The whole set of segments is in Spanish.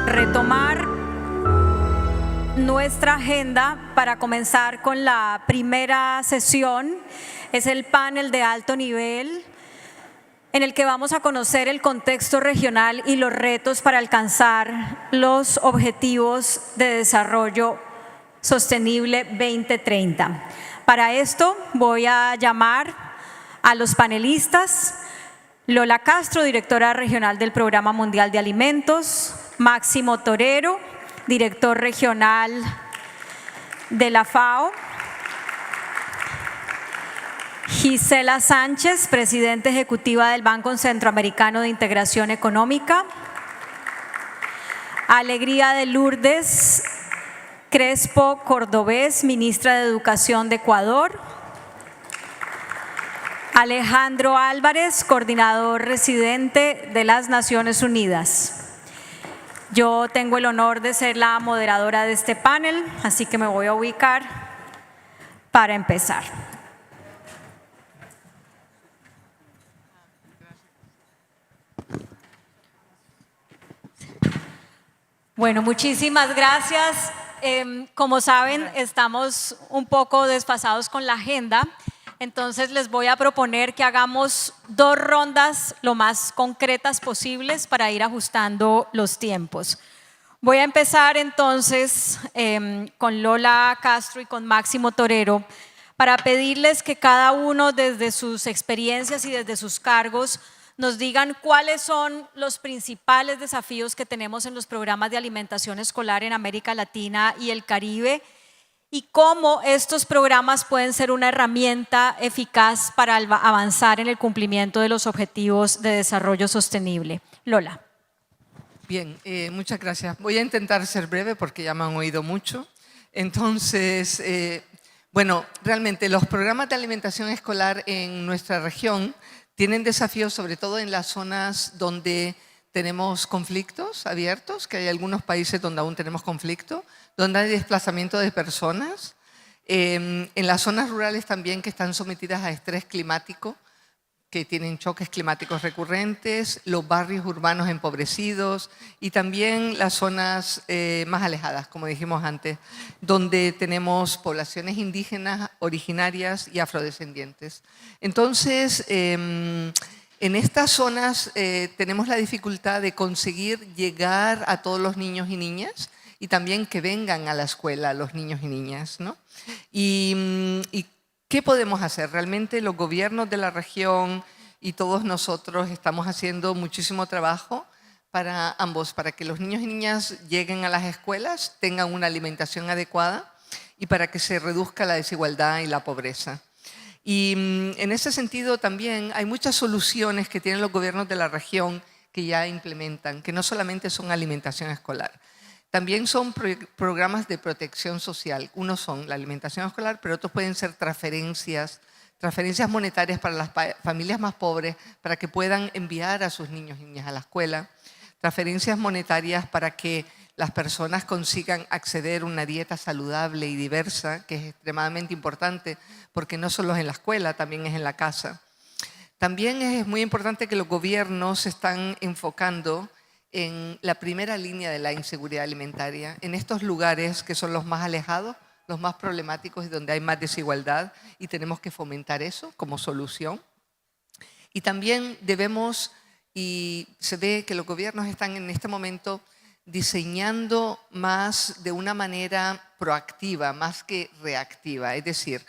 retomar nuestra agenda para comenzar con la primera sesión. Es el panel de alto nivel en el que vamos a conocer el contexto regional y los retos para alcanzar los objetivos de desarrollo sostenible 2030. Para esto voy a llamar a los panelistas: Lola Castro, directora regional del Programa Mundial de Alimentos; Máximo Torero, director regional de la FAO; Gisela Sánchez, presidenta ejecutiva del Banco Centroamericano de Integración Económica; Alegría de Lourdes Crespo Cordobés, ministra de Educación de Ecuador; Alejandro Álvarez, coordinador residente de las Naciones Unidas. Yo tengo el honor de ser la moderadora de este panel, así que me voy a ubicar para empezar. Bueno, muchísimas gracias. Como saben, estamos un poco desfasados con la agenda, entonces les voy a proponer que hagamos 2 rondas lo más concretas posibles para ir ajustando los tiempos. Voy a empezar entonces con Lola Castro y con Máximo Torero para pedirles que cada uno desde sus experiencias y desde sus cargos nos digan cuáles son los principales desafíos que tenemos en los programas de alimentación escolar en América Latina y el Caribe y cómo estos programas pueden ser una herramienta eficaz para avanzar en el cumplimiento de los objetivos de desarrollo sostenible. Lola. Bien, muchas gracias. Voy a intentar ser breve porque ya me han oído mucho. Entonces, bueno, realmente los programas de alimentación escolar en nuestra región tienen desafíos sobre todo en las zonas donde tenemos conflictos abiertos, que hay algunos países donde aún tenemos conflicto, donde hay desplazamiento de personas, en las zonas rurales también que están sometidas a estrés climático, que tienen choques climáticos recurrentes, los barrios urbanos empobrecidos y también las zonas más alejadas, como dijimos antes, donde tenemos poblaciones indígenas, originarias y afrodescendientes. Entonces, en estas zonas tenemos la dificultad de conseguir llegar a todos los niños y niñas y también que vengan a la escuela los niños y niñas, ¿no? Y ¿qué podemos hacer? Realmente los gobiernos de la región y todos nosotros estamos haciendo muchísimo trabajo para ambos, para que los niños y niñas lleguen a las escuelas, tengan una alimentación adecuada y para que se reduzca la desigualdad y la pobreza. Y en ese sentido también hay muchas soluciones que tienen los gobiernos de la región que ya implementan, que no solamente son alimentación escolar. También son programas de protección social. Unos son la alimentación escolar, pero otros pueden ser transferencias monetarias para las familias más pobres, para que puedan enviar a sus niños y niñas a la escuela. Transferencias monetarias para que las personas consigan acceder a una dieta saludable y diversa, que es extremadamente importante, porque no solo es en la escuela, también es en la casa. También es muy importante que los gobiernos se están enfocando en la primera línea de la inseguridad alimentaria, en estos lugares que son los más alejados, los más problemáticos y donde hay más desigualdad, y tenemos que fomentar eso como solución. Y también debemos, y se ve que los gobiernos están en este momento diseñando más de una manera proactiva, más que reactiva, es decir,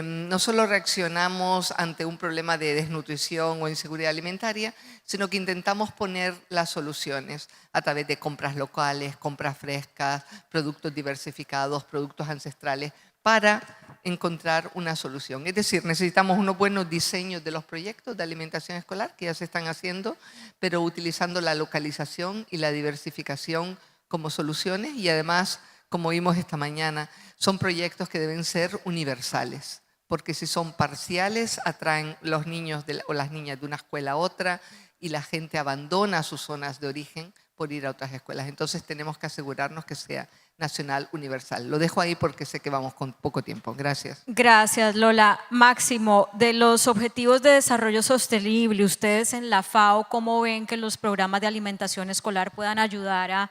no solo reaccionamos ante un problema de desnutrición o inseguridad alimentaria, sino que intentamos poner las soluciones a través de compras locales, compras frescas, productos diversificados, productos ancestrales, para encontrar una solución. Es decir, necesitamos unos buenos diseños de los proyectos de alimentación escolar que ya se están haciendo, pero utilizando la localización y la diversificación como soluciones y además, como vimos esta mañana, son proyectos que deben ser universales, porque si son parciales atraen los niños o las niñas de una escuela a otra y la gente abandona sus zonas de origen por ir a otras escuelas. Entonces tenemos que asegurarnos que sea nacional, universal. Lo dejo ahí porque sé que vamos con poco tiempo. Gracias. Gracias, Lola. Máximo, de los Objetivos de Desarrollo Sostenible, ustedes en la FAO, ¿cómo ven que los programas de alimentación escolar puedan ayudar a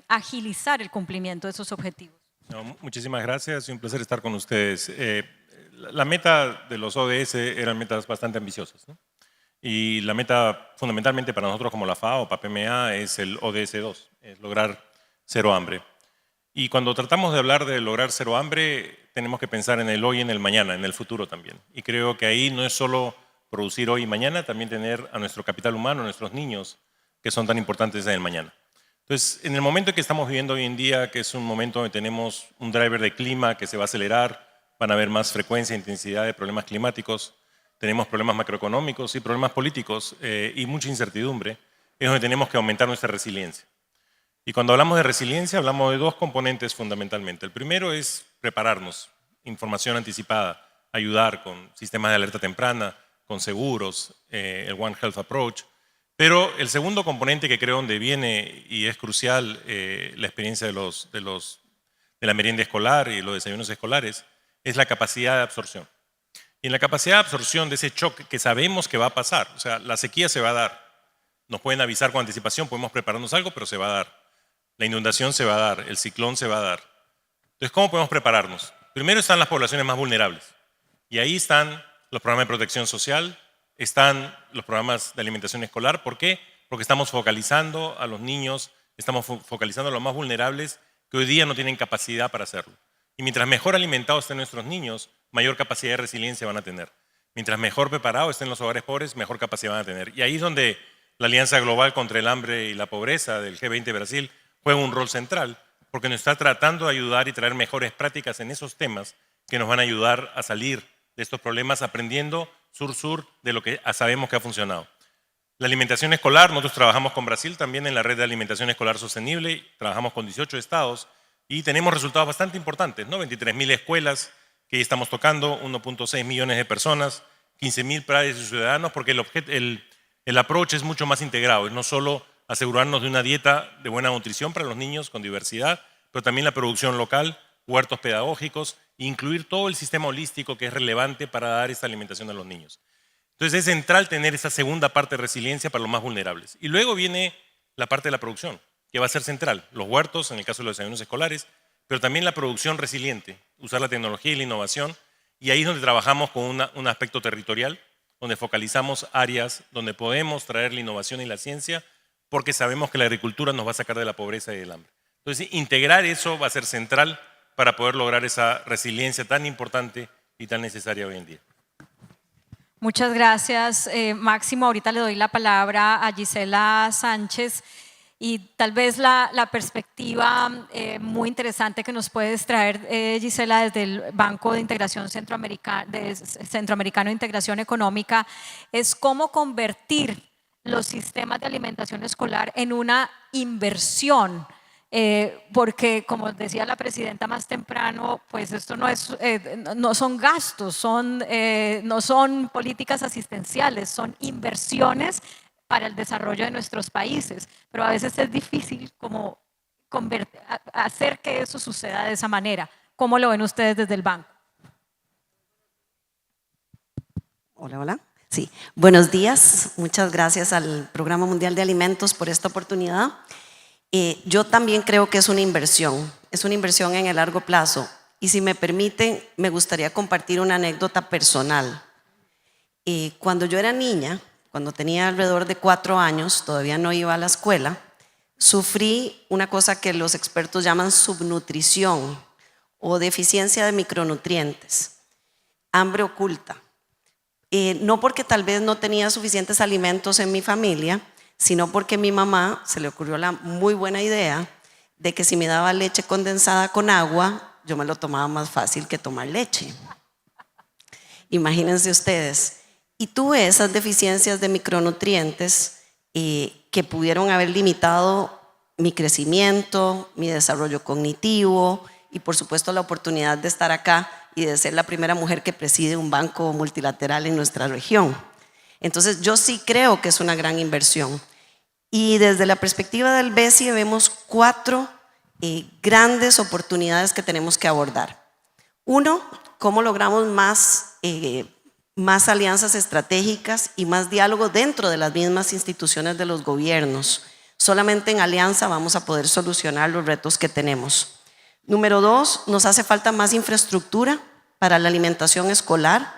agilizar el cumplimiento de esos objetivos. No, muchísimas gracias y un placer estar con ustedes. La meta de los ODS eran metas bastante ambiciosas, ¿no? Y la meta fundamentalmente para nosotros como la FAO, para PMA, es el ODS 2, es lograr cero hambre. Y cuando tratamos de hablar de lograr cero hambre, tenemos que pensar en el hoy y en el mañana, en el futuro también. Y creo que ahí no es solo producir hoy y mañana, también tener a nuestro capital humano, a nuestros niños, que son tan importantes en el mañana. Entonces, en el momento que estamos viviendo hoy en día, que es un momento donde tenemos un driver de clima que se va a acelerar, van a haber más frecuencia e intensidad de problemas climáticos, tenemos problemas macroeconómicos y problemas políticos y mucha incertidumbre, es donde tenemos que aumentar nuestra resiliencia. Y cuando hablamos de resiliencia, hablamos de dos componentes fundamentalmente. El primero es prepararnos, información anticipada, ayudar con sistemas de alerta temprana, con seguros, el One Health Approach. Pero el segundo componente que creo donde viene y es crucial la experiencia de la merienda escolar y los desayunos escolares es la capacidad de absorción. Y en la capacidad de absorción de ese choque que sabemos que va a pasar, o sea, la sequía se va a dar, nos pueden avisar con anticipación, podemos prepararnos algo, pero se va a dar. La inundación se va a dar, el ciclón se va a dar. Entonces, ¿cómo podemos prepararnos? Primero están las poblaciones más vulnerables. Y ahí están los programas de protección social, están los programas de alimentación escolar. ¿Por qué? Porque estamos focalizando a los niños, estamos focalizando a los más vulnerables que hoy día no tienen capacidad para hacerlo. Y mientras mejor alimentados estén nuestros niños, mayor capacidad de resiliencia van a tener. Mientras mejor preparados estén los hogares pobres, mejor capacidad van a tener. Y ahí es donde la Alianza Global contra el Hambre y la Pobreza del G20 Brasil juega un rol central, porque nos está tratando de ayudar y traer mejores prácticas en esos temas que nos van a ayudar a salir de estos problemas aprendiendo sur-sur de lo que sabemos que ha funcionado. La alimentación escolar, nosotros trabajamos con Brasil también en la red de alimentación escolar sostenible, trabajamos con 18 estados y tenemos resultados bastante importantes, ¿no? 23.000 escuelas que ya estamos tocando, 1.6 millones de personas, 15.000 padres y ciudadanos, porque el approach es mucho más integrado, es no solo asegurarnos de una dieta de buena nutrición para los niños con diversidad, pero también la producción local, huertos pedagógicos, e incluir todo el sistema holístico que es relevante para dar esta alimentación a los niños. Entonces es central tener esa segunda parte de resiliencia para los más vulnerables. Y luego viene la parte de la producción, que va a ser central. Los huertos, en el caso de los desayunos escolares, pero también la producción resiliente, usar la tecnología y la innovación. Y ahí es donde trabajamos con un aspecto territorial, donde focalizamos áreas donde podemos traer la innovación y la ciencia, porque sabemos que la agricultura nos va a sacar de la pobreza y del hambre. Entonces, integrar eso va a ser central para poder lograr esa resiliencia tan importante y tan necesaria hoy en día. Muchas gracias, Máximo. Ahorita le doy la palabra a Gisela Sánchez y tal vez la perspectiva muy interesante que nos puedes traer, Gisela, desde el Banco de Integración Centroamericano de Integración Económica, es cómo convertir los sistemas de alimentación escolar en una inversión, porque como decía la presidenta más temprano, pues esto no son gastos, no son políticas asistenciales, son inversiones para el desarrollo de nuestros países, pero a veces es difícil como hacer que eso suceda de esa manera. ¿Cómo lo ven ustedes desde el banco? Hola, hola. Sí, buenos días. Muchas gracias al Programa Mundial de Alimentos por esta oportunidad. Yo también creo que es una inversión en el largo plazo. Y si me permiten, me gustaría compartir una anécdota personal. Cuando yo era niña, cuando tenía alrededor de 4 años, todavía no iba a la escuela, sufrí una cosa que los expertos llaman subnutrición o deficiencia de micronutrientes, hambre oculta. No porque tal vez no tenía suficientes alimentos en mi familia, sino porque a mi mamá se le ocurrió la muy buena idea de que si me daba leche condensada con agua, yo me lo tomaba más fácil que tomar leche. Imagínense ustedes. Y tuve esas deficiencias de micronutrientes que pudieron haber limitado mi crecimiento, mi desarrollo cognitivo y por supuesto la oportunidad de estar acá y de ser la primera mujer que preside un banco multilateral en nuestra región. Entonces yo sí creo que es una gran inversión. Y desde la perspectiva del BESI vemos 4 grandes oportunidades que tenemos que abordar. Uno, cómo logramos más alianzas estratégicas y más diálogo dentro de las mismas instituciones de los gobiernos Solamente en alianza vamos a poder solucionar los retos que tenemos. Número 2, nos hace falta más infraestructura para la alimentación escolar.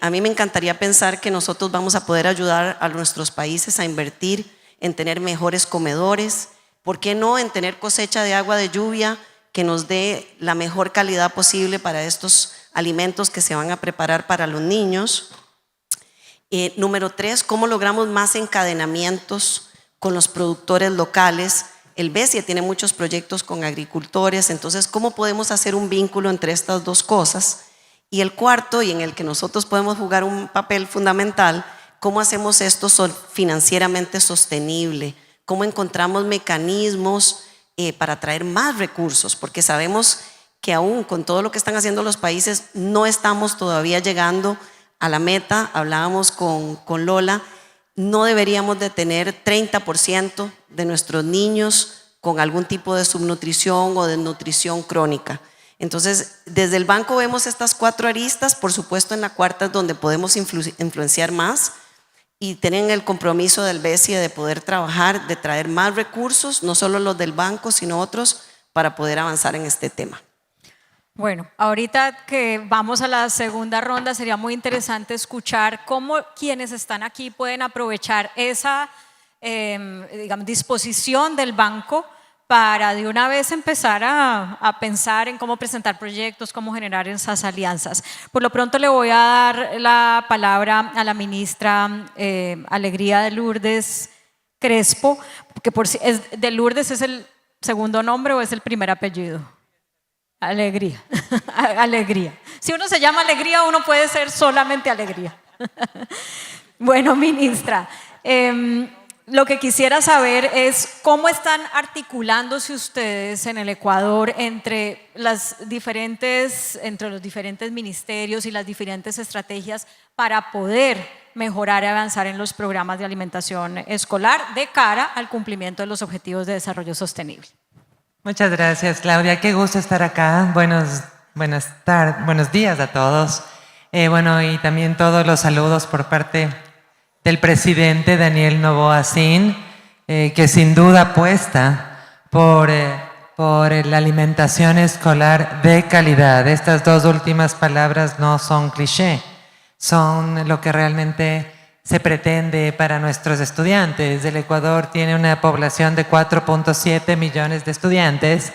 A mí me encantaría pensar que nosotros vamos a poder ayudar a nuestros países a invertir en tener mejores comedores, ¿por qué no en tener cosecha de agua de lluvia que nos dé la mejor calidad posible para estos alimentos que se van a preparar para los niños? Número 3, ¿cómo logramos más encadenamientos con los productores locales? El BESIE tiene muchos proyectos con agricultores, entonces, ¿cómo podemos hacer un vínculo entre estas dos cosas? Y el cuarto, y en el que nosotros podemos jugar un papel fundamental, ¿cómo hacemos esto financieramente sostenible? ¿Cómo encontramos mecanismos para traer más recursos? Porque sabemos que aún con todo lo que están haciendo los países, no estamos todavía llegando a la meta. Hablábamos con Lola, no deberíamos de tener 30% de nuestros niños con algún tipo de subnutrición o desnutrición crónica. Entonces, desde el banco vemos estas 4 aristas, por supuesto en la cuarta es donde podemos influenciar más y tienen el compromiso del BESIE de poder trabajar, de traer más recursos, no solo los del banco, sino otros, para poder avanzar en este tema. Bueno, ahorita que vamos a la segunda ronda, sería muy interesante escuchar cómo quienes están aquí pueden aprovechar esa digamos, disposición del banco para de una vez empezar a pensar en cómo presentar proyectos, cómo generar esas alianzas. Por lo pronto le voy a dar la palabra a la ministra Alegría de Lourdes Crespo, que de Lourdes es el segundo nombre o es el primer apellido. Alegría, Alegría. Si uno se llama Alegría, uno puede ser solamente Alegría. Bueno, ministra, lo que quisiera saber es cómo están articulándose ustedes en el Ecuador entre los diferentes ministerios y las diferentes estrategias para poder mejorar y avanzar en los programas de alimentación escolar de cara al cumplimiento de los Objetivos de Desarrollo Sostenible. Muchas gracias, Claudia. Qué gusto estar acá. Buenos días a todos. Y también todos los saludos por parte del presidente Daniel Noboa Sin, que sin duda apuesta por la alimentación escolar de calidad. Estas 2 últimas palabras no son cliché, son lo que realmente se pretende para nuestros estudiantes. El Ecuador tiene una población de 4.7 millones de estudiantes,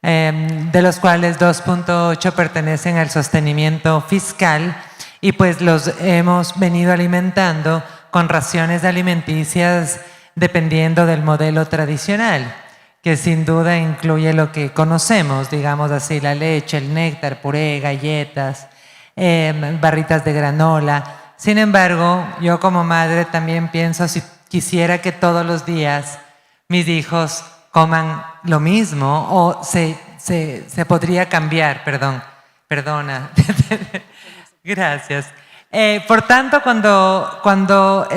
de los cuales 2.8 pertenecen al sostenimiento fiscal, y pues los hemos venido alimentando con raciones alimenticias dependiendo del modelo tradicional, que sin duda incluye lo que conocemos, digamos así, la leche, el néctar, puré, galletas, barritas de granola. Sin embargo, yo como madre también pienso, si quisiera que todos los días mis hijos coman lo mismo, o se podría cambiar, perdona. Gracias. Por tanto, cuando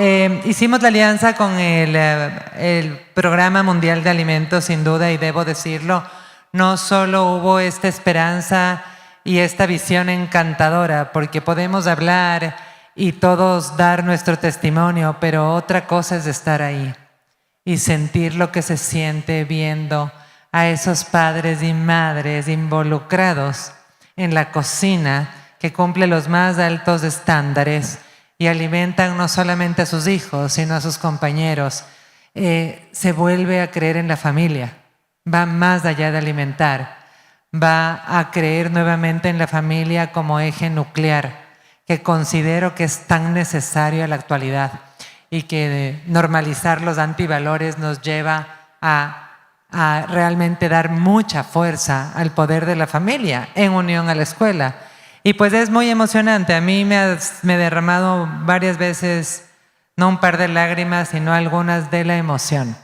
hicimos la alianza con el Programa Mundial de Alimentos, sin duda, y debo decirlo, no solo hubo esta esperanza y esta visión encantadora, porque podemos hablar y todos dar nuestro testimonio, pero otra cosa es estar ahí y sentir lo que se siente viendo a esos padres y madres involucrados en la cocina, que cumple los más altos estándares y alimentan no solamente a sus hijos, sino a sus compañeros. Se vuelve a creer en la familia, va más allá de alimentar, va a creer nuevamente en la familia como eje nuclear, que considero que es tan necesario a la actualidad, y que normalizar los antivalores nos lleva a realmente dar mucha fuerza al poder de la familia en unión a la escuela. Y pues es muy emocionante. A mí me he derramado varias veces, no un par de lágrimas, sino algunas de la emoción.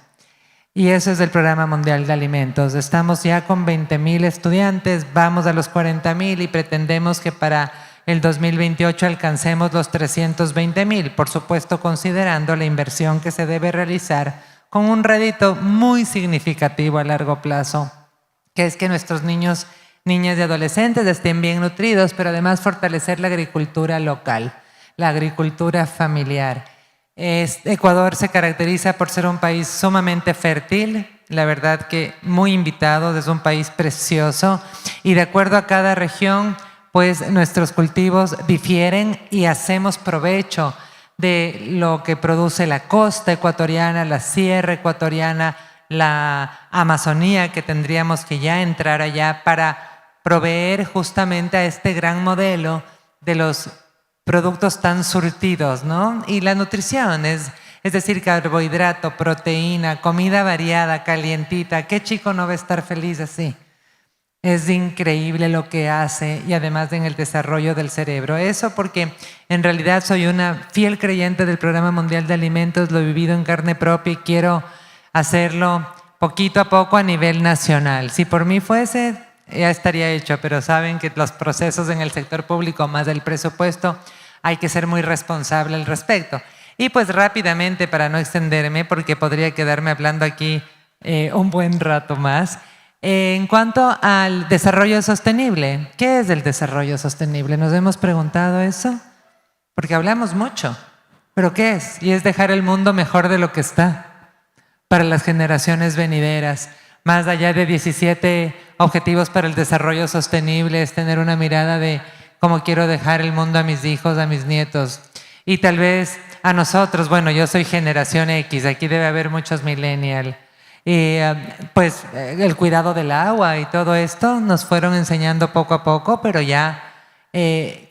Y eso es del Programa Mundial de Alimentos. Estamos ya con 20,000 estudiantes, vamos a los 40,000 y pretendemos que para el 2028 alcancemos los 320,000, por supuesto considerando la inversión que se debe realizar con un rédito muy significativo a largo plazo, que es que nuestros niños, niñas y adolescentes estén bien nutridos, pero además fortalecer la agricultura local, la agricultura familiar. Ecuador se caracteriza por ser un país sumamente fértil, la verdad que muy invitado, es un país precioso y de acuerdo a cada región, pues nuestros cultivos difieren y hacemos provecho de lo que produce la costa ecuatoriana, la sierra ecuatoriana, la Amazonía, que tendríamos que ya entrar allá para proveer justamente a este gran modelo de los productos tan surtidos, ¿no? Y la nutrición es decir, carbohidrato, proteína, comida variada, calientita. ¿Qué chico no va a estar feliz así? Es increíble lo que hace y además en el desarrollo del cerebro. Eso porque en realidad soy una fiel creyente del Programa Mundial de Alimentos, lo he vivido en carne propia y quiero hacerlo poquito a poco a nivel nacional. Si por mí fuese, ya estaría hecho, pero saben que los procesos en el sector público más del presupuesto hay que ser muy responsable al respecto. Y pues rápidamente, para no extenderme, porque podría quedarme hablando aquí un buen rato más, en cuanto al desarrollo sostenible, ¿qué es el desarrollo sostenible? ¿Nos hemos preguntado eso? Porque hablamos mucho, pero ¿qué es? Y es dejar el mundo mejor de lo que está para las generaciones venideras. Más allá de 17 objetivos para el desarrollo sostenible, es tener una mirada de cómo quiero dejar el mundo a mis hijos, a mis nietos. Y tal vez a nosotros, bueno, yo soy generación X, aquí debe haber muchos millennials. Y pues el cuidado del agua y todo esto nos fueron enseñando poco a poco, pero ya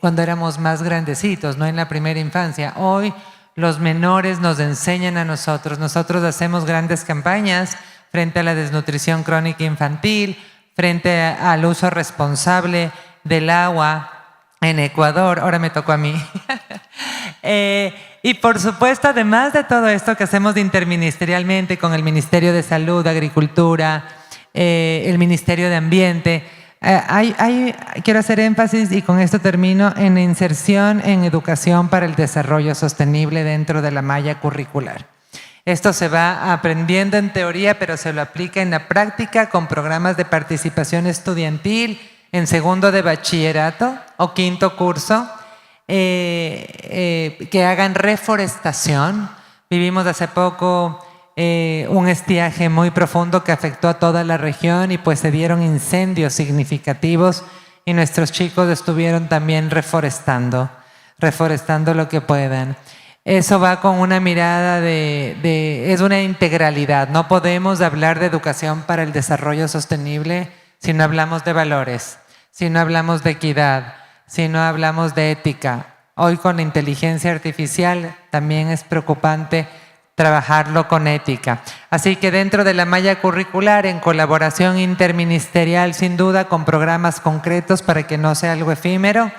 cuando éramos más grandecitos, no en la primera infancia. Hoy los menores nos enseñan a nosotros. Nosotros hacemos grandes campañas frente a la desnutrición crónica infantil, frente al uso responsable del agua en Ecuador. Ahora me tocó a mí. Y por supuesto, además de todo esto que hacemos interministerialmente con el Ministerio de Salud, Agricultura, el Ministerio de Ambiente, quiero hacer énfasis, y con esto termino, en inserción en educación para el desarrollo sostenible dentro de la malla curricular. Esto se va aprendiendo en teoría, pero se lo aplica en la práctica con programas de participación estudiantil en segundo de bachillerato o quinto curso, que hagan reforestación. Vivimos hace poco un estiaje muy profundo que afectó a toda la región y pues se dieron incendios significativos y nuestros chicos estuvieron también reforestando lo que puedan. Eso va con una mirada es una integralidad. No podemos hablar de educación para el desarrollo sostenible si no hablamos de valores, si no hablamos de equidad, si no hablamos de ética. Hoy con la inteligencia artificial también es preocupante trabajarlo con ética. Así que dentro de la malla curricular, en colaboración interministerial, sin duda, con programas concretos para que no sea algo efímero,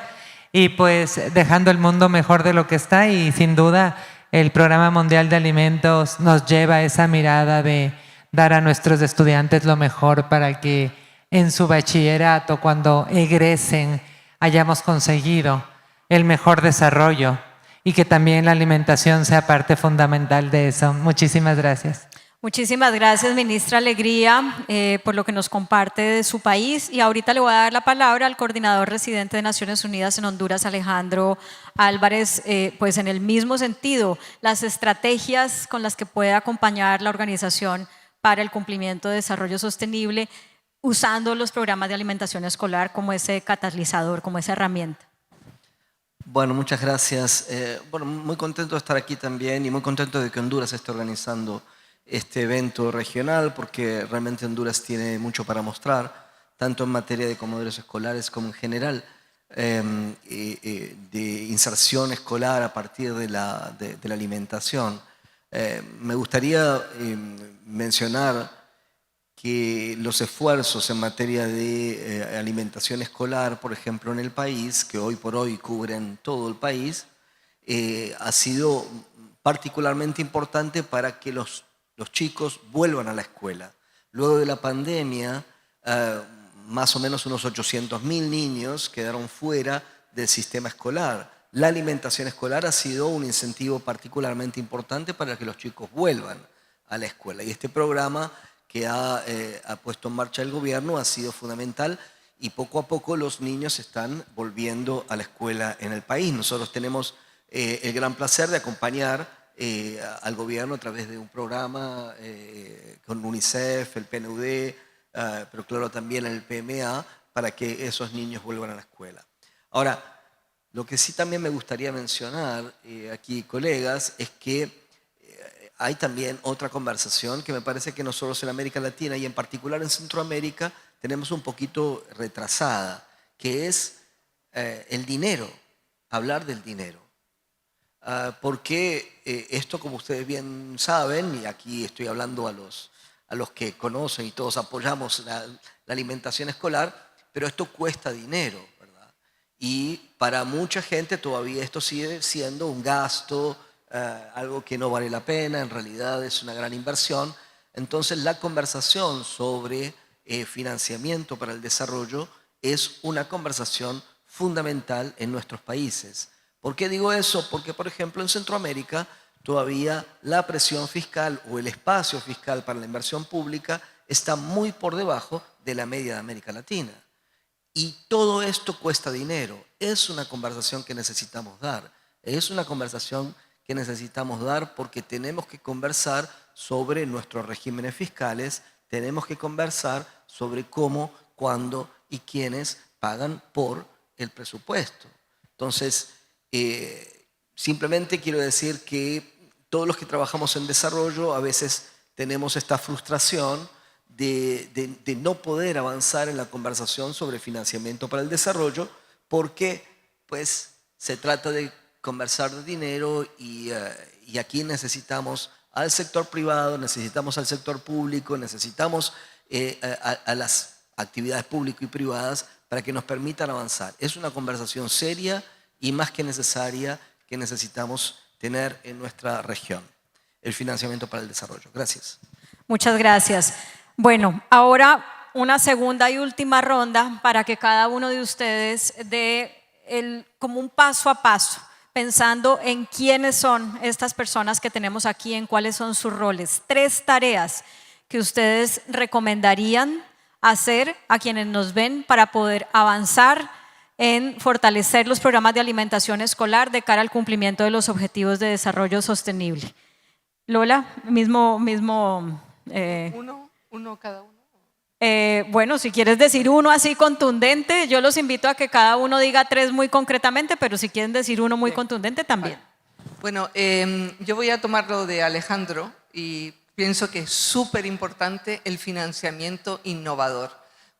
y pues dejando el mundo mejor de lo que está, y sin duda el Programa Mundial de Alimentos nos lleva a esa mirada de dar a nuestros estudiantes lo mejor para que en su bachillerato, cuando egresen, hayamos conseguido el mejor desarrollo y que también la alimentación sea parte fundamental de eso. Muchísimas gracias. Muchísimas gracias, ministra Alegría, por lo que nos comparte de su país. Y ahorita le voy a dar la palabra al coordinador residente de Naciones Unidas en Honduras, Alejandro Álvarez, pues en el mismo sentido, las estrategias con las que puede acompañar la organización para el cumplimiento de desarrollo sostenible, usando los programas de alimentación escolar como ese catalizador, como esa herramienta. Bueno, muchas gracias. Bueno, muy contento de estar aquí también y muy contento de que Honduras esté organizando este evento regional, porque realmente Honduras tiene mucho para mostrar, tanto en materia de comedores escolares como en general, de inserción escolar a partir de la alimentación. Me gustaría mencionar que los esfuerzos en materia de alimentación escolar, por ejemplo, en el país, que hoy por hoy cubren todo el país, ha sido particularmente importante para que los chicos vuelvan a la escuela. Luego de la pandemia, más o menos unos 800.000 niños quedaron fuera del sistema escolar. La alimentación escolar ha sido un incentivo particularmente importante para que los chicos vuelvan a la escuela. Y este programa que ha puesto en marcha el gobierno ha sido fundamental y poco a poco los niños están volviendo a la escuela en el país. Nosotros tenemos el gran placer de acompañar al gobierno a través de un programa con UNICEF, el PNUD, pero claro también el PMA, para que esos niños vuelvan a la escuela. Ahora, lo que sí también me gustaría mencionar aquí, colegas, es que hay también otra conversación que me parece que nosotros en América Latina y en particular en Centroamérica tenemos un poquito retrasada, que es el dinero, hablar del dinero. Porque esto, como ustedes bien saben, y aquí estoy hablando a los que conocen y todos apoyamos la alimentación escolar, pero esto cuesta dinero, ¿verdad? Y para mucha gente todavía esto sigue siendo un gasto, algo que no vale la pena, en realidad es una gran inversión. Entonces la conversación sobre financiamiento para el desarrollo es una conversación fundamental en nuestros países. ¿Por qué digo eso? Porque, por ejemplo, en Centroamérica todavía la presión fiscal o el espacio fiscal para la inversión pública está muy por debajo de la media de América Latina. Y todo esto cuesta dinero. Es una conversación que necesitamos dar. Es una conversación que necesitamos dar porque tenemos que conversar sobre nuestros regímenes fiscales, tenemos que conversar sobre cómo, cuándo y quiénes pagan por el presupuesto. Entonces, simplemente quiero decir que todos los que trabajamos en desarrollo a veces tenemos esta frustración de no poder avanzar en la conversación sobre financiamiento para el desarrollo porque pues, se trata de conversar de dinero y aquí necesitamos al sector privado, necesitamos al sector público, necesitamos a las actividades públicas y privadas para que nos permitan avanzar. Es una conversación seria y más que necesaria que necesitamos tener en nuestra región. El financiamiento para el desarrollo. Gracias. Muchas gracias. Bueno, ahora una segunda y última ronda para que cada uno de ustedes dé como un paso a paso, pensando en quiénes son estas personas que tenemos aquí, en cuáles son sus roles. 3 tareas que ustedes recomendarían hacer a quienes nos ven para poder avanzar en fortalecer los programas de alimentación escolar de cara al cumplimiento de los objetivos de desarrollo sostenible. Lola, Uno cada uno. Bueno, si quieres decir uno así contundente, yo los invito a que cada uno diga 3 muy concretamente, pero si quieren decir uno muy contundente también. Bueno, yo voy a tomar lo de Alejandro y pienso que es súper importante el financiamiento innovador,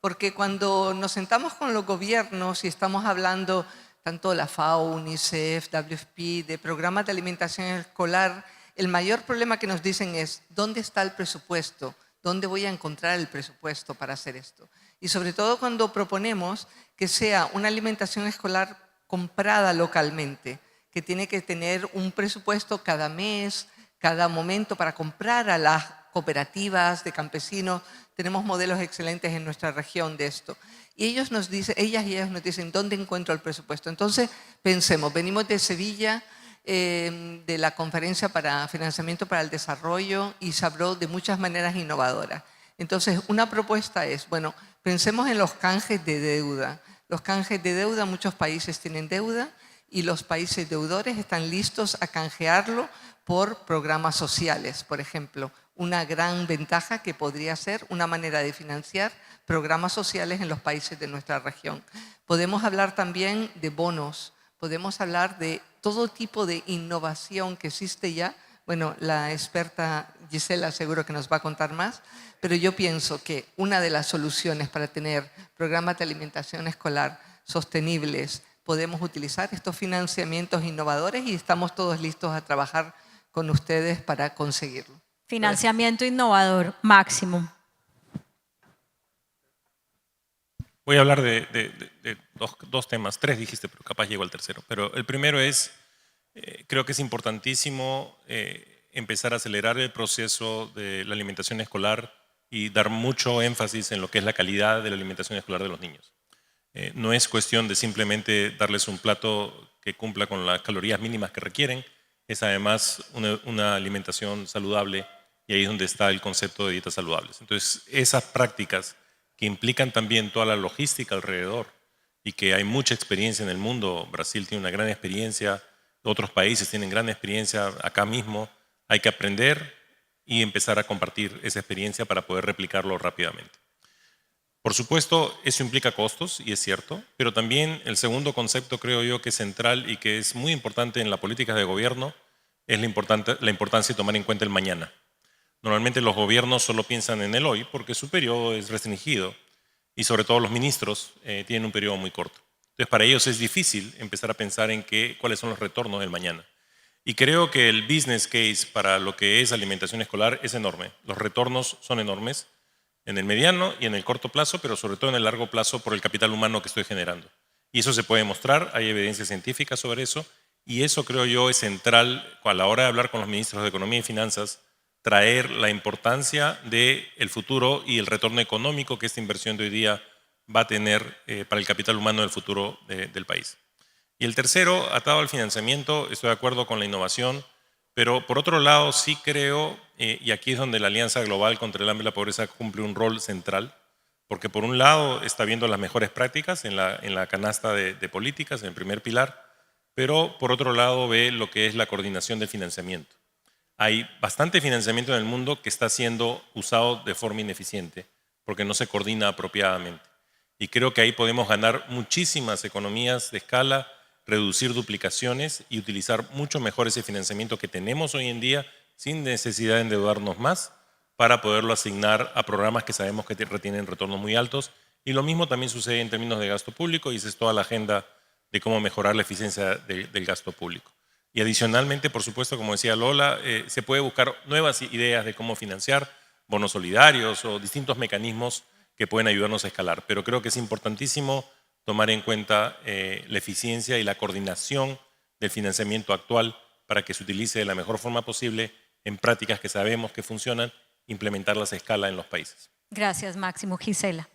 porque cuando nos sentamos con los gobiernos y estamos hablando tanto de la FAO, UNICEF, WFP, de programas de alimentación escolar, el mayor problema que nos dicen es ¿dónde está el presupuesto? ¿Dónde voy a encontrar el presupuesto para hacer esto? Y sobre todo cuando proponemos que sea una alimentación escolar comprada localmente, que tiene que tener un presupuesto cada mes, cada momento para comprar a las cooperativas de campesinos. Tenemos modelos excelentes en nuestra región de esto. Y ellos nos dicen, ellas y ellos nos dicen, ¿dónde encuentro el presupuesto? Entonces, pensemos, venimos de Sevilla, de la Conferencia para Financiamiento para el Desarrollo y se habló de muchas maneras innovadoras. Entonces, una propuesta es, bueno, pensemos en los canjes de deuda. Los canjes de deuda, muchos países tienen deuda y los países deudores están listos a canjearlo por programas sociales, por ejemplo. Una gran ventaja que podría ser una manera de financiar programas sociales en los países de nuestra región. Podemos hablar también de bonos, podemos hablar de todo tipo de innovación que existe ya. Bueno, la experta Gisela seguro que nos va a contar más, pero yo pienso que una de las soluciones para tener programas de alimentación escolar sostenibles, podemos utilizar estos financiamientos innovadores y estamos todos listos a trabajar con ustedes para conseguirlo. Financiamiento innovador, máximo. Voy a hablar de dos temas, 3 dijiste, pero capaz llego al tercero. Pero el primero es, creo que es importantísimo empezar a acelerar el proceso de la alimentación escolar y dar mucho énfasis en lo que es la calidad de la alimentación escolar de los niños. No es cuestión de simplemente darles un plato que cumpla con las calorías mínimas que requieren, es además una alimentación saludable y ahí es donde está el concepto de dietas saludables. Entonces, esas prácticas que implican también toda la logística alrededor y que hay mucha experiencia en el mundo. Brasil tiene una gran experiencia, otros países tienen gran experiencia acá mismo. Hay que aprender y empezar a compartir esa experiencia para poder replicarlo rápidamente. Por supuesto, eso implica costos, y es cierto, pero también el segundo concepto creo yo que es central y que es muy importante en la política de gobierno es la importancia de tomar en cuenta el mañana. Normalmente los gobiernos solo piensan en el hoy porque su periodo es restringido y sobre todo los ministros tienen un periodo muy corto. Entonces para ellos es difícil empezar a pensar en cuáles son los retornos del mañana. Y creo que el business case para lo que es alimentación escolar es enorme. Los retornos son enormes en el mediano y en el corto plazo, pero sobre todo en el largo plazo por el capital humano que estoy generando. Y eso se puede mostrar, hay evidencia científica sobre eso, y eso creo yo es central a la hora de hablar con los ministros de Economía y Finanzas, traer la importancia del futuro y el retorno económico que esta inversión de hoy día va a tener para el capital humano del futuro del país. Y el tercero, atado al financiamiento, estoy de acuerdo con la innovación, pero por otro lado sí creo, y aquí es donde la Alianza Global contra el Hambre y la Pobreza cumple un rol central, porque por un lado está viendo las mejores prácticas en la canasta de políticas, en el primer pilar, pero por otro lado ve lo que es la coordinación del financiamiento. Hay bastante financiamiento en el mundo que está siendo usado de forma ineficiente, porque no se coordina apropiadamente. Y creo que ahí podemos ganar muchísimas economías de escala, reducir duplicaciones y utilizar mucho mejor ese financiamiento que tenemos hoy en día sin necesidad de endeudarnos más para poderlo asignar a programas que sabemos que retienen retornos muy altos. Y lo mismo también sucede en términos de gasto público y esa es toda la agenda de cómo mejorar la eficiencia del gasto público. Y adicionalmente, por supuesto, como decía Lola, se puede buscar nuevas ideas de cómo financiar, bonos solidarios o distintos mecanismos que pueden ayudarnos a escalar. Pero creo que es importantísimo tomar en cuenta la eficiencia y la coordinación del financiamiento actual para que se utilice de la mejor forma posible en prácticas que sabemos que funcionan, implementarlas a escala en los países. Gracias, Máximo. Gisela.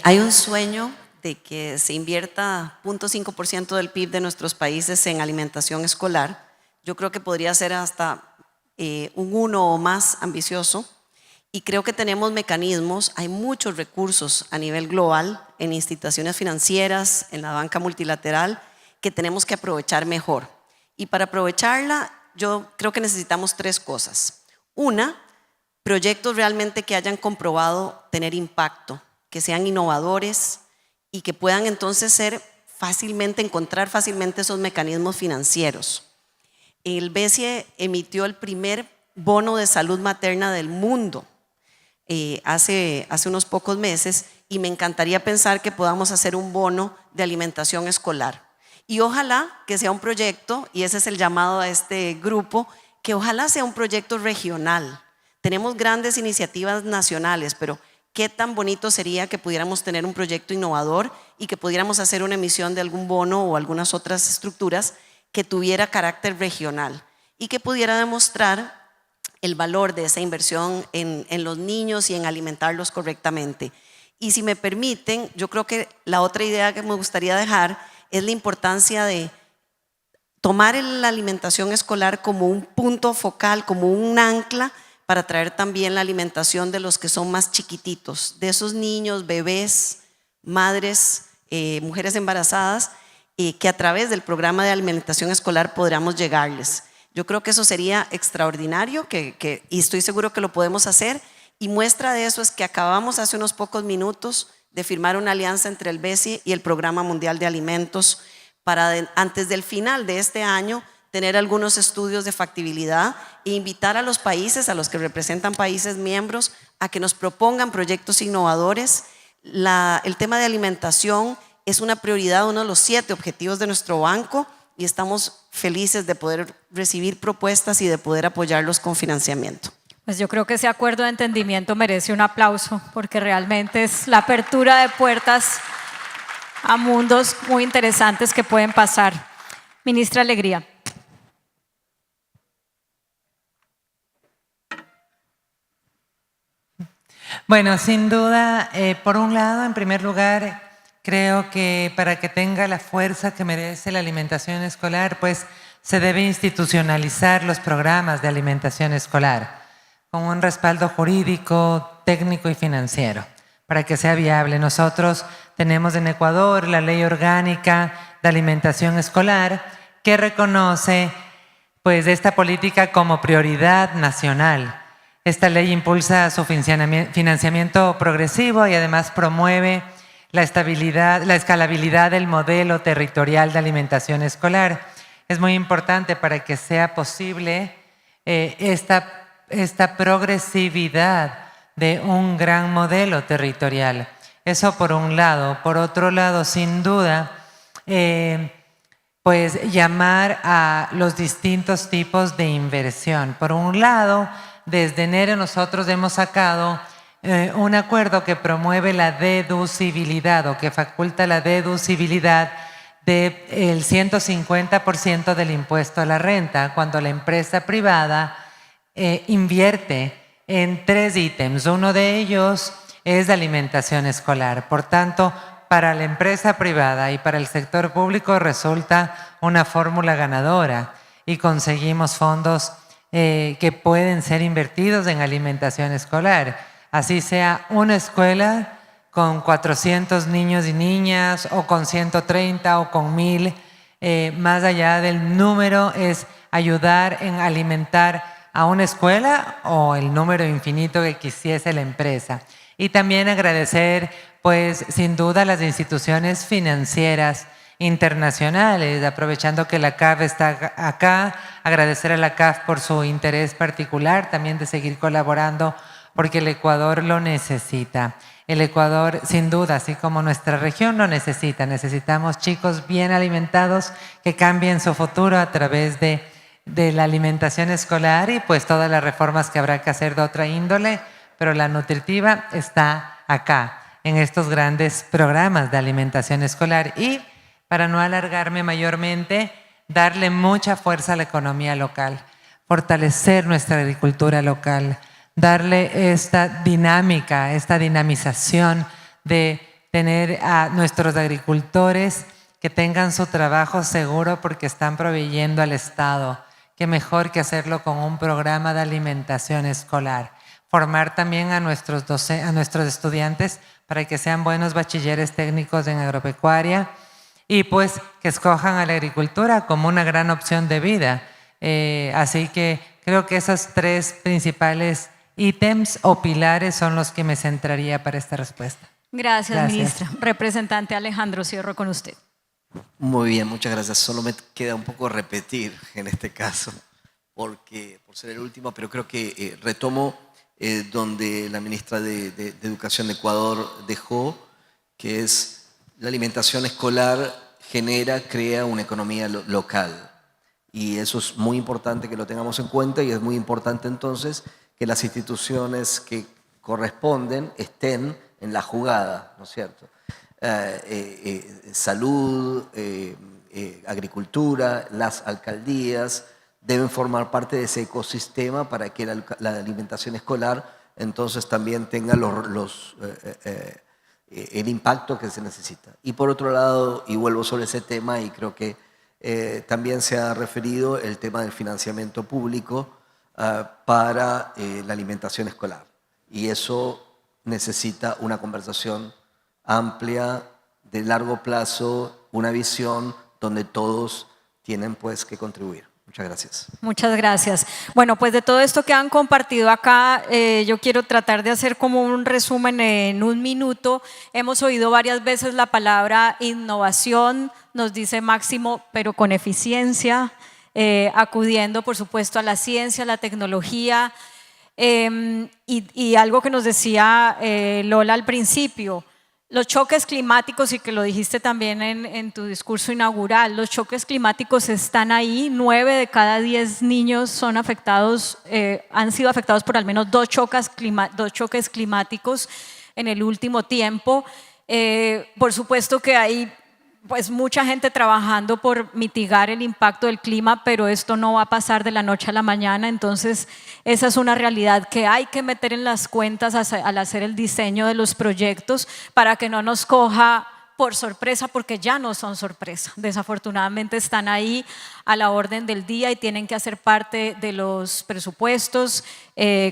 Hay un sueño de que se invierta 0.5% del PIB de nuestros países en alimentación escolar. Yo creo que podría ser hasta un 1 o más ambicioso. Y creo que tenemos mecanismos, hay muchos recursos a nivel global, en instituciones financieras, en la banca multilateral, que tenemos que aprovechar mejor. Y para aprovecharla, yo creo que necesitamos 3 cosas. Una, proyectos realmente que hayan comprobado tener impacto, que sean innovadores y que puedan entonces encontrar fácilmente esos mecanismos financieros. El BCE emitió el primer bono de salud materna del mundo hace unos pocos meses y me encantaría pensar que podamos hacer un bono de alimentación escolar. Y ojalá que sea un proyecto, y ese es el llamado a este grupo, que ojalá sea un proyecto regional. Tenemos grandes iniciativas nacionales, pero qué tan bonito sería que pudiéramos tener un proyecto innovador y que pudiéramos hacer una emisión de algún bono o algunas otras estructuras que tuviera carácter regional y que pudiera demostrar el valor de esa inversión en los niños y en alimentarlos correctamente. Y si me permiten, yo creo que la otra idea que me gustaría dejar es la importancia de tomar la alimentación escolar como un punto focal, como un ancla para traer también la alimentación de los que son más chiquititos, de esos niños, bebés, madres, mujeres embarazadas, que a través del programa de alimentación escolar podríamos llegarles. Yo creo que eso sería extraordinario y estoy seguro que lo podemos hacer, y muestra de eso es que acabamos hace unos pocos minutos de firmar una alianza entre el BCE y el Programa Mundial de Alimentos para antes del final de este año tener algunos estudios de factibilidad e invitar a los países, a los que representan países miembros, a que nos propongan proyectos innovadores. El tema de alimentación es una prioridad, uno de los 7 objetivos de nuestro banco, y estamos felices de poder recibir propuestas y de poder apoyarlos con financiamiento. Pues yo creo que ese acuerdo de entendimiento merece un aplauso porque realmente es la apertura de puertas a mundos muy interesantes que pueden pasar. Ministra Alegría. Bueno, sin duda, por un lado, en primer lugar, creo que para que tenga la fuerza que merece la alimentación escolar, pues se debe institucionalizar los programas de alimentación escolar con un respaldo jurídico, técnico y financiero para que sea viable. Nosotros tenemos en Ecuador la Ley Orgánica de Alimentación Escolar que reconoce pues esta política como prioridad nacional. Esta ley impulsa su financiamiento progresivo y además promueve la escalabilidad del modelo territorial de alimentación escolar. Es muy importante para que sea posible esta progresividad de un gran modelo territorial. Eso por un lado. Por otro lado, sin duda, pues llamar a los distintos tipos de inversión. Por un lado, desde enero nosotros hemos sacado un acuerdo que promueve la deducibilidad o que faculta la deducibilidad del 150% del impuesto a la renta cuando la empresa privada invierte en 3 ítems. Uno de ellos es de alimentación escolar. Por tanto, para la empresa privada y para el sector público resulta una fórmula ganadora y conseguimos fondos que pueden ser invertidos en alimentación escolar. Así sea una escuela con 400 niños y niñas o con 130 o con 1000, más allá del número es ayudar en alimentar a una escuela o el número infinito que quisiese la empresa. Y también agradecer, pues, sin duda, a las instituciones financieras internacionales, aprovechando que la CAF está acá, agradecer a la CAF por su interés particular, también de seguir colaborando, porque el Ecuador lo necesita. El Ecuador, sin duda, así como nuestra región lo necesita. Necesitamos chicos bien alimentados que cambien su futuro a través de la alimentación escolar y pues todas las reformas que habrá que hacer de otra índole, pero la nutritiva está acá, en estos grandes programas de alimentación escolar. Y para no alargarme mayormente, darle mucha fuerza a la economía local, fortalecer nuestra agricultura local, darle esta dinámica, esta dinamización de tener a nuestros agricultores que tengan su trabajo seguro porque están proveyendo al Estado. Qué mejor que hacerlo con un programa de alimentación escolar. Formar también a nuestros estudiantes para que sean buenos bachilleres técnicos en agropecuaria y pues que escojan a la agricultura como una gran opción de vida. Así que creo que esos 3 principales ítems o pilares son los que me centraría para esta respuesta. Gracias, ministra. Representante Alejandro, cierro con usted. Muy bien, muchas gracias. Solo me queda un poco repetir en este caso, por ser el último, pero creo que retomo donde la ministra de Educación de Ecuador dejó, que es la alimentación escolar crea una economía local. Y eso es muy importante que lo tengamos en cuenta y es muy importante entonces que las instituciones que corresponden estén en la jugada, ¿no es cierto? Salud, agricultura, las alcaldías deben formar parte de ese ecosistema para que la alimentación escolar entonces también tenga el impacto que se necesita. Y por otro lado, y vuelvo sobre ese tema, y creo que también se ha referido el tema del financiamiento público para la alimentación escolar. Y eso necesita una conversación amplia, de largo plazo, una visión donde todos tienen pues que contribuir. Muchas gracias. Muchas gracias. Bueno, pues de todo esto que han compartido acá, yo quiero tratar de hacer como un resumen en un minuto. Hemos oído varias veces la palabra innovación, nos dice Máximo, pero con eficiencia, acudiendo por supuesto a la ciencia, a la tecnología, y algo que nos decía Lola al principio, los choques climáticos, y que lo dijiste también en tu discurso inaugural, los choques climáticos están ahí. 9 de cada 10 niños son afectados, han sido afectados por al menos 2 choques climáticos en el último tiempo. Por supuesto que hay pues mucha gente trabajando por mitigar el impacto del clima, pero esto no va a pasar de la noche a la mañana. Entonces esa es una realidad que hay que meter en las cuentas al hacer el diseño de los proyectos para que no nos coja por sorpresa, porque ya no son sorpresa. Desafortunadamente están ahí a la orden del día y tienen que hacer parte de los presupuestos,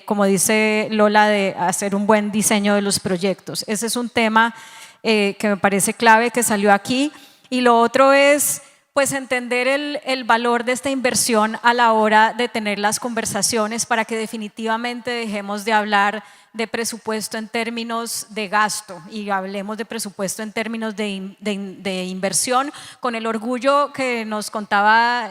como dice Lola, de hacer un buen diseño de los proyectos. Ese es un tema que me parece clave que salió aquí. Y lo otro es pues entender el valor de esta inversión a la hora de tener las conversaciones para que definitivamente dejemos de hablar de presupuesto en términos de gasto y hablemos de presupuesto en términos de inversión, con el orgullo que nos contaba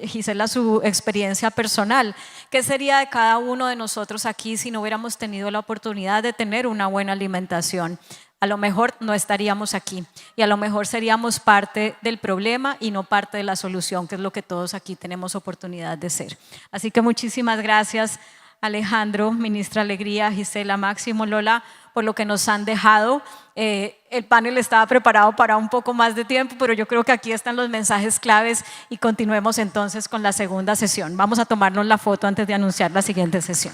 Gisela su experiencia personal. ¿Qué sería de cada uno de nosotros aquí si no hubiéramos tenido la oportunidad de tener una buena alimentación? A lo mejor no estaríamos aquí y a lo mejor seríamos parte del problema y no parte de la solución, que es lo que todos aquí tenemos oportunidad de ser. Así que muchísimas gracias, Alejandro, ministra Alegría, Gisela, Máximo, Lola, por lo que nos han dejado. El panel estaba preparado para un poco más de tiempo, pero yo creo que aquí están los mensajes claves y continuemos entonces con la segunda sesión. Vamos a tomarnos la foto antes de anunciar la siguiente sesión.